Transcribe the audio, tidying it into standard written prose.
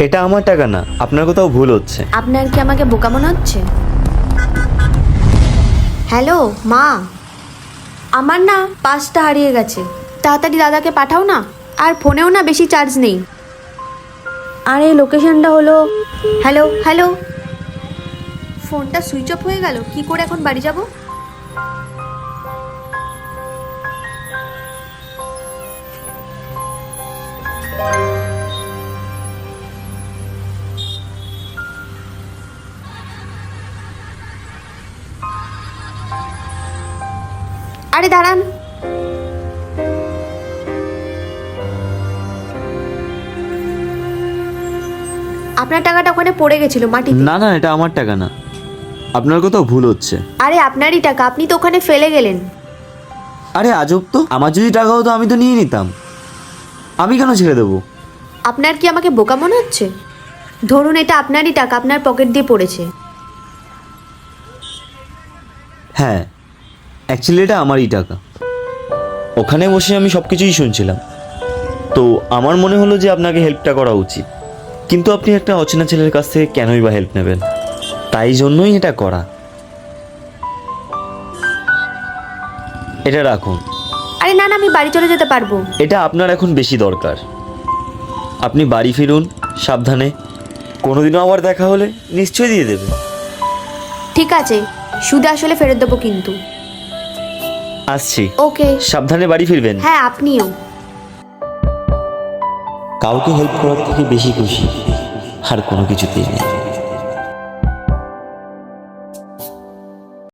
এটা আমার টাকা না, আপনার কোথাও ভুল হচ্ছে। আপনার কি আমাকে বোকা মনে হচ্ছে? হ্যালো মা, আমার না পাসটা হারিয়ে গেছে, তাড়াতাড়ি দাদাকে পাঠাও না। আর ফোনেও না বেশি চার্জ নেই। আর এই লোকেশনটা হলো, হ্যালো হ্যালো, ফোনটা সুইচ অফ হয়ে গেল, কি করে এখন বাড়ি যাব? আরে দাঁড়ান, আপনার টাকাটা ওখানে পড়ে গেছিল মাটিতে। না না, এটা আমার টাকা না, আপনার কোথাও ভুল হচ্ছে। আরে আপনারই টাকা, আপনি তো ওখানে ফেলে গেলেন। আরে আজব তো, আমার যদি টাকা হতো আমি তো নিয়ে নিতাম, আমি কেন ছেড়ে দেবো? আপনার কি আমাকে বোকা মনে হচ্ছে? ধরুন এটা আপনারই টাকা, আপনার পকেট দিয়ে পড়েছে। হ্যাঁ, অ্যাকচুয়ালি এটা আমারই টাকা। ওখানে বসে আমি সব কিছুই শুনছিলাম, তো আমার মনে হলো যে আপনাকে হেল্পটা করা উচিত। কিন্তু আপনি একটা অচেনা ছেলের কাছ থেকে কেনই বা হেল্প নেবেন? তাই জন্যই এটা করা। এটা রাখুন। আরে না না, আমি বাড়ি চলে যেতে পারবো। এটা আপনার এখন বেশি দরকার। আপনি বাড়ি ফিরুন সাবধানে, কোনোদিনও আবার দেখা হলে নিশ্চয়ই দিয়ে দেবে। ঠিক আছে, সুদে আসলে ফেরত দেবো কিন্তু। আসছি। ওকে। সাবধানে বাড়ি ফিরবেন। হ্যাঁ আপনিও। কাউকে হেল্প করার থেকে বেশি খুশি আর কোনো কিছুতেই নেই।